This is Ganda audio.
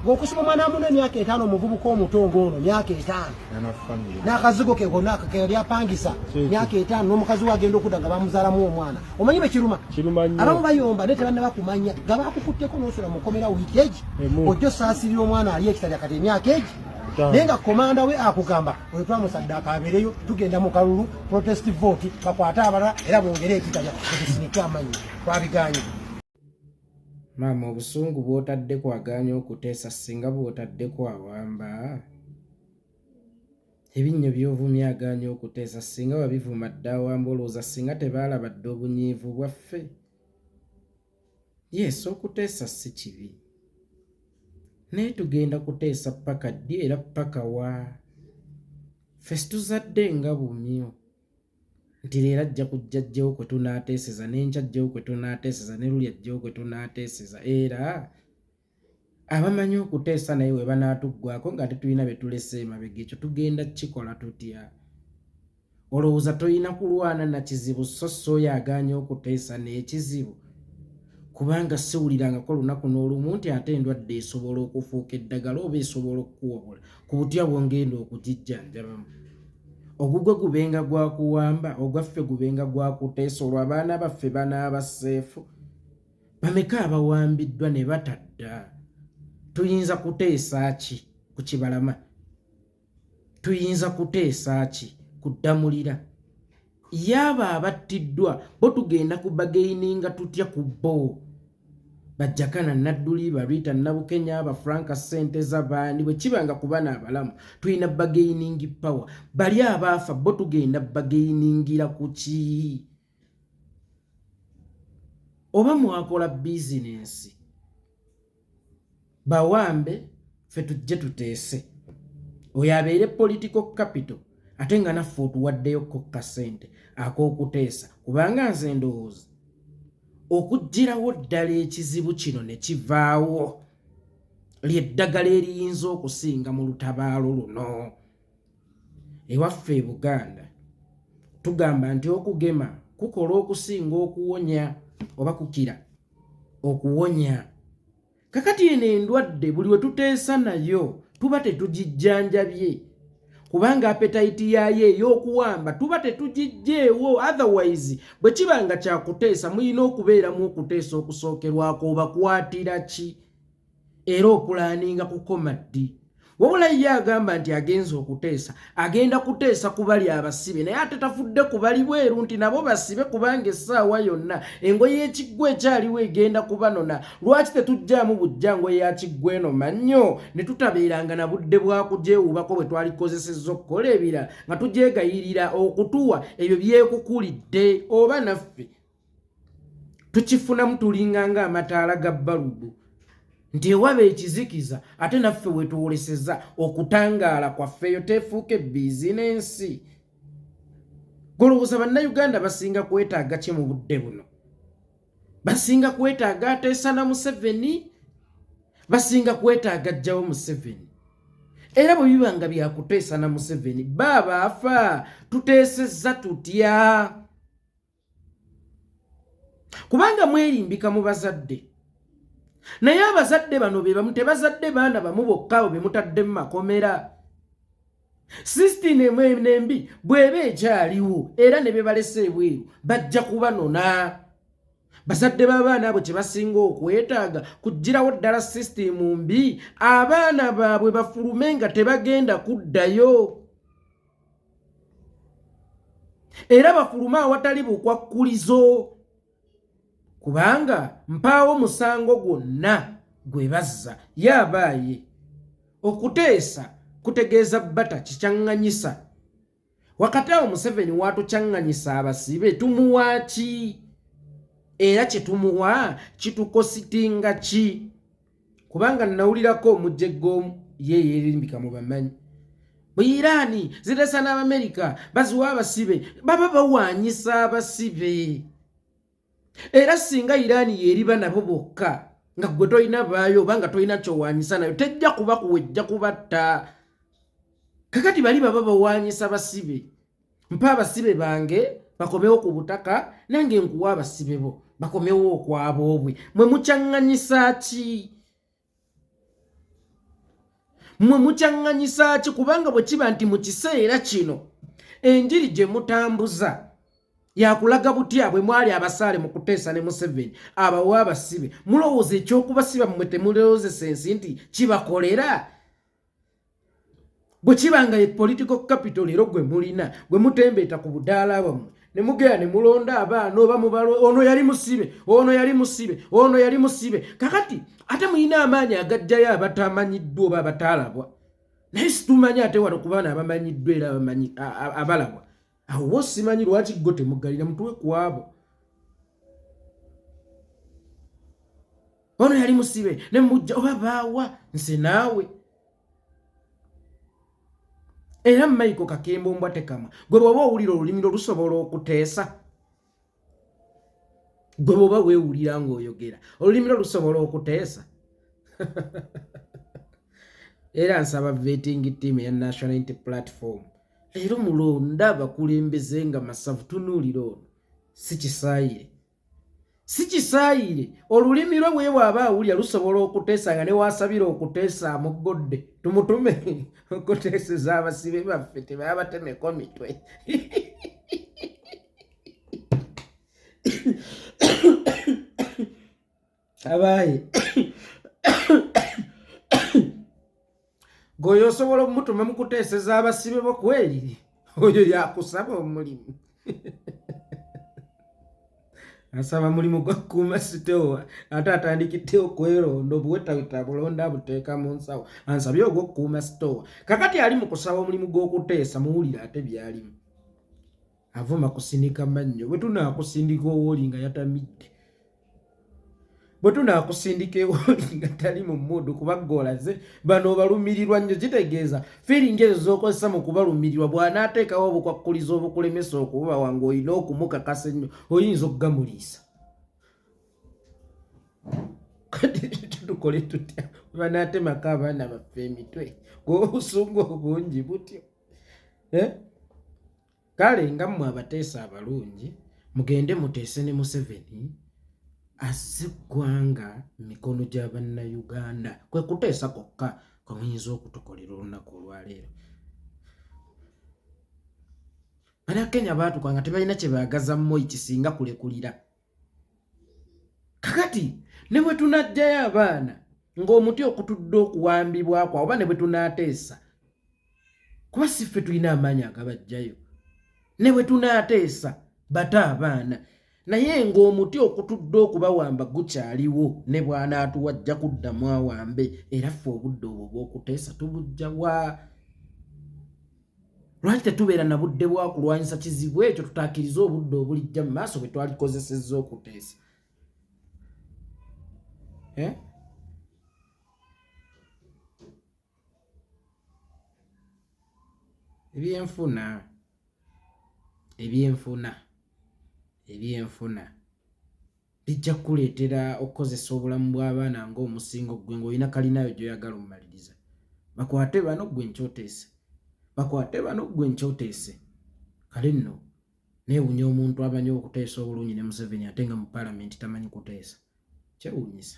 ngokusima mwana muno myaka 5 omuvubuka omutongo ono myaka 5 n'akazigo ke gonna akakeri apangisa myaka 5 n'omukazi wagenda okuddaga bamuzaalamu omwana omanyi be kiruma abamu bayomba ne tebanna bakumanya gabakukutteko n'osula mukomera wiiki egi ojjo saasirira omwana ali ekitali akati emyaka egi naye nga komanda we akugamba oyo twamusaddaaka abeereyo tugenda mu kalulu protest vote bakwate abalala era bongere ekitali ekisinike amanyi twabiganye. Maama obusungu bw'otadde kwaganya okuteesa singa bw'otadde kwawamba ebinnyo by'ovumya aganya okuteesa singa babivuma dde awamba olowooza singa tebaalabadde obunyiivu bwaffe. Yesu okuteesa si kibi naye tugenda kuteesa paka ddi era paka wa ffe situzadde nga bumyo nti leero ajja kujja ajjawo kwe tunaateeseza n'enkya ajjawo kwe tunaateeseza ne luli ajjawo kwe tunaateeseza era abamanyi okuteesa naye we banaatuggwako nga tetulina be tulese emabega ekyo tugenda kikola tutya? Olowooza tolina kulwana na kizibu so oyo aganya okuteesa n'ekizibu kubanga siwulirangako lunaku n'olumu nti ate endwadde esobola okufuuka eddagala oba esobola okukuwobola ku butya bwongenda okugijjanjabamu. Ogugwe gubenga gwa kuwamba ogwaffe gubenga gwa kuteesa olwo abaana baffe banaaba seefu. Bameka abawambiddwa ne batadda? Tuyinza kuteesa ki ku Kibalama? Tuyinza kuteesa ki kuddamulira? Yaba abattiddwa bo tugenda kubageininga tutya ku bo? Bajjakana Nadduli, Barita Nabukenya, Abafranka Ssente z'abaani bwe kibanga ku bana abalamu tulina bageiningi power. Bali abaafa bo tugenda bageiningira ku ki? Oba mwakola bizinensi bawambe ffe tujje tuteese oyo abeere political capital ate nga naffe otuwaddeyoko kasente ak'okuteesa kubanga nze ndowooza okuggirawo ddala ekizibu kino ne kivaawo ly'eddagala eriyinza okusinga mu lutabaalo luno. Ewaffe e Buganda tugamba nti okugema kukola okusinga okuwonya oba kukira okuwonya. Kakati eno endwadde buli we tuteesa nayo tuba tetugijjanjabye kubanga appetite yayo ey'okuwamba tuba tetugijjeewo. Otherwise bwe kibanga kyakuteesa muyina okubeeramu okuteesa okusookerwako obakwatira ki era opulaninga kukoma ddi? Wabula ye agamba nti agenza okuteesa agenda kuteesa ku bali abasibe naye ate tafudde ku bali bweru nti nabo basibe kubanga essaawa yonna engoye y'ekiggwa ekyaliwo egenda kubanona. Lwaki tetujjaamu bujjango ya kiggwa eno mannyo ne tutabeeranga na budde bwa kugyewubako bwe twalikozesezza okukola ebira nga tugyegayirira okutuwa ebyo byekukulidde oba naffe tukifunamu tulinganga amataala ga balubu nti ewaba ekizikiza ate naffe wetuwoleseza okutangaala kwaffeyo tefuuke bizinensi. Golowooza bannayuganda basinga kwetaaga ki mu budde buno? Basinga kwetaaga ateesa na Museveni? Basinga kwetaaga ajjawo Museveni? Era bwe bibanga byakuteesa na Museveni baba afa tuteesezza tutya? Kubanga mwerimbika mu bazadde naye abazadde bano be bamu tebazadde baana bamu bokka abo be mutadde mu makomera. System embi bw'eba ekyaliwo era ne be balese ebweru bajja kubanona. Bazadde b'abaana abo kye basinga okwetaaga kugirawo ddala system mbi abaana baabwe bafulume nga tebagenda kuddayo era bafulume awatali bukwakkulizo kubanga mpaawo musango gwonna gwe bazza yabaaye. Okuteesa kutegeeza bata kikyaŋŋanyisa wakati awo Museveni watukyaŋŋanyisa abasibe tumuwa ki era kye tumuwa kitukositinga ki? Kubanga nawulirako omujjeggo ye yeerimbika mu bamanyi bwe Irani ziteesa n'Abamerika baziwa abasibe baba bawaanyisa abasibe. Era singa Irani yeriba nabo bokka nga gwe toyina baayo obanga toyina kyowaanyisa nayo tejja kuba kuwejja kubatta. Kakati bali baba bawaanyisa basibe mpa abasibe bange bakomewo ku butaka nange nkuwa abasibe bo bakomewo okwabobwe mwe mukyaŋŋanyisa ki? mwe mukyanganyisa ki kubanga bwe kiba nti mu kiseera kino enjiri gye mutambuza yakulaga butya bwe mwali abasaale mu kuteesa ne Museveni abawa abasibe mulowooza ekyokubasiba mmwe temulowooza ensi nti kibakolera bwe kibanga ye political capital leero gwe mulina gwe mutembeeta ku budaala bwammwe ne mugenda ne mulonda abaana oba mubalo ono yali musibe ono yali musibe ono yali musibe kakati ate mulina amaanyi agajjayo abatamanyiddwa oba abataalabwa naye situmanyi ate wano ku baana abamanyiddwa era abalabwa awo simanyi lwaki go temugalira mutuwe ku abo ono yali musibe ne mujja oba baawa nse naawe era Michael Kakembo mbwa tekama gwe bw'oba owulira olulimi lusobola okuteesa gwe bw'oba weewulira ng'oyogera olulimi lusobola okuteesa era nsaba vetting team ya National Unity Platform leero mulonda abakulembeze nga masavu tunuulira ono si kisaayire olulimi lwe bwe bw'aba awulira lusobola okuteesa nga ne waasabira okuteesa amuggodde tumutume okuteeseza abasibe baffe tebaba batemeko mitwe abaaye goyo osobola omutuma mu kuteeseza abasibe bo kweri oyo yakusaba omulimu asaba mulimu gwa kuuma sitowa ate atandikidde okweronda obuwetaweta bulonda abuteeka mu nsawo ansabye ogw'okukuuma sitowa kakati ali mu kusaba omulimu gw'okuteesa muwulira ate byalimu avuma kusindika mannyo bwe tunaakusindika owooli nga yatamidde bwe tunaakusindika ewooli nga tali mu mmudu kubagga olaze bano balumirirwa nnyo kitegeeza fiiringi ezo z'okozesa mu kubalumirirwa bw'anaateekawo obukwakkuliza obukulemesa okubawa ng'olina okumukakasa ennyo oyinza okugamuliisa kati tukole tutya banaatemako abaana baffe emitwe ng'obusungu obungi butyo kale nga mmwe abateesa abalungi mugende muteese ne Museveni azze eggwanga mikono gya bannayuganda kwe kuteesa kwokka kwemuyinza okutukolera olunaku olwaleero Bannakenya baatuka nga tebalina kye baagaza Moi kisinga kulekulira kakati ne bwe tunajjayo abaana ng'omuti okutudde okuwambibwako oba ne bwe tunaateesa kuba si ffe tulina amaanyi agabajjayo ne bwe tunaateesa bata abaana naye ng'omuti okutudde okubawamba gukyaliwo ne bw'anaatuwa ajja kuddamu awambe era ffe obudde obwo bw'okuteesa tubujja wa lwaki tetubeera na budde bwa kulwanyisa kizibu ekyo tutaakiriza obudde obulijja mu maaso bwe twalikozesezza okuteesa ebyenfuna bijja kuleetera okukozesa obulamu bw'abaana ng'omusingo gwe ng'olina kalinayo gy'oyagala omumaliriza bakwate bano gwe nkyoteese kale nno neewuunya omuntu amanyi okuteesa obulungi ne Museveni ate nga mu paalamenti tamanyi kuteesa kyewuunyisa